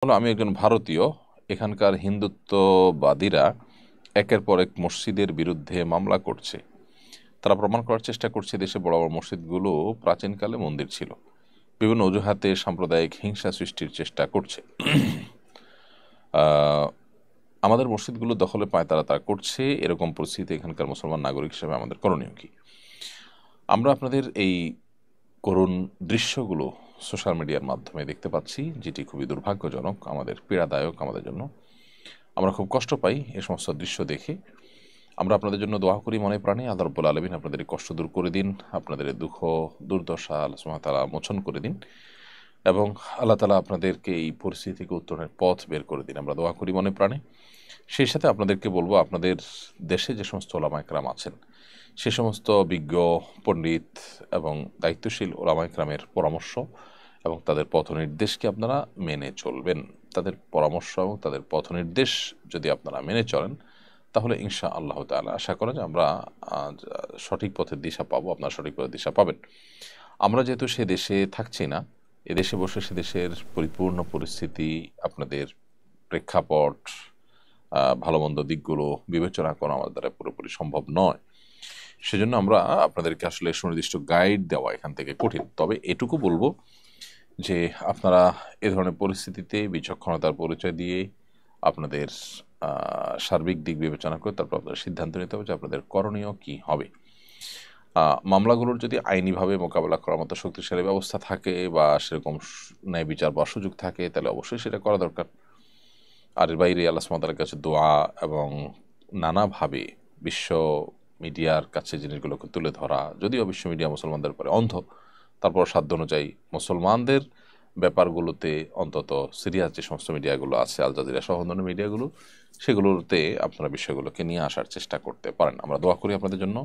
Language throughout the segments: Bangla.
হলো আমি একজন ভারতীয়। এখানকার হিন্দুত্ববাদীরা একের পর এক মসজিদের বিরুদ্ধে মামলা করছে। তারা প্রমাণ করার চেষ্টা করছে দেশে বড় বড় মসজিদগুলো প্রাচীনকালে মন্দির ছিল। বিভিন্ন অজুহাতে সাম্প্রদায়িক হিংসা সৃষ্টির চেষ্টা করছে। আহ, আমাদের মসজিদগুলো দখলে পায় তারা তারা করছে। এরকম পরিস্থিতি এখানকার মুসলমান নাগরিক হিসেবে আমাদের করণীয় কি? আমরা আপনাদের এই করুণ দৃশ্যগুলো সোশ্যাল মিডিয়ার মাধ্যমে দেখতে পাচ্ছি, যেটি খুবই দুর্ভাগ্যজনক, আমাদের পীড়াদায়ক আমাদের জন্য। আমরা খুব কষ্ট পাই এ সমস্ত দৃশ্য দেখে। আমরা আপনাদের জন্য দোয়া করি মনে প্রাণে, আল্লাহ রাব্বুল আলামিন আপনাদের এই কষ্ট দূর করে দিন, আপনাদের এই দুঃখ দুর্দশা আল্লাহ সুবহানাহু ওয়া তাআলা মোচন করে দিন, এবং আল্লাহ তাআলা আপনাদেরকে এই পরিস্থিতি থেকে উত্তরণের পথ বের করে দিন। আমরা দোয়া করি মনে প্রাণে। সেই সাথে আপনাদেরকে বলবো, আপনাদের দেশে যে সমস্ত ওলামা একরাম আছেন, সে সমস্ত বিজ্ঞ পণ্ডিত এবং দায়িত্বশীল ওলামা একরামের পরামর্শ এবং তাদের পথ নির্দেশকে আপনারা মেনে চলবেন। তাদের পরামর্শ এবং তাদের পথ নির্দেশ যদি আপনারা মেনে চলেন, তাহলে ইনশা আল্লাহ তাআলা আশা করা যে আমরা সঠিক পথের দিশা পাবো, আপনারা সঠিক পথের দিশা পাবেন। আমরা যেহেতু সে দেশে থাকছি না, এদেশে বসে সে দেশের পরিপূর্ণ পরিস্থিতি, আপনাদের প্রেক্ষাপট, ভালো মন্দ দিকগুলো বিবেচনা করা আমাদের দ্বারা পুরোপুরি সম্ভব নয়। সেজন্য আমরা আপনাদেরকে আসলে সুনির্দিষ্ট গাইড দেওয়া এখান থেকে কঠিন। তবে এটুকু বলবো যে আপনারা এ ধরনের পরিস্থিতিতে বিচক্ষণতার পরিচয় দিয়ে আপনাদের সার্বিক দিক বিবেচনা করে তারপর আপনাদের সিদ্ধান্ত নিতে হবে যে আপনাদের করণীয় কি হবে। মামলাগুলোর যদি আইনিভাবে মোকাবেলা করার মতো শক্তিশালী ব্যবস্থা থাকে বা সেরকম ন্যায় বিচার বা সুযোগ থাকে, তাহলে অবশ্যই সেটা করা দরকার। আর এর বাইরে আল্লাহ সুবহানাহু ওয়া তাআলার কাছে দোয়া এবং নানাভাবে বিশ্ব মিডিয়ার কাছে জিনিসগুলোকে তুলে ধরা, যদিও বিশ্ব মিডিয়া মুসলমানদের উপরে অন্ধ, তারপর সাধ্য অনুযায়ী মুসলমানদের ব্যাপারগুলোতে অন্তত সিরিয়াস যে সমস্ত মিডিয়াগুলো আছে, আল জাজিরা সহ অন্যান্য মিডিয়াগুলো, সেগুলোতে আপনারা বিষয়গুলোকে নিয়ে আসার চেষ্টা করতে পারেন। আমরা দোয়া করি আপনাদের জন্য,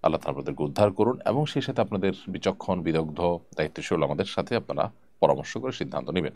আল্লাহ তাআলা আপনাদেরকে উদ্ধার করুন, এবং সেই সাথে আপনাদের বিচক্ষণ বিদগ্ধ দায়িত্বশীল আমাদের সাথে আপনারা পরামর্শ করে সিদ্ধান্ত নেবেন।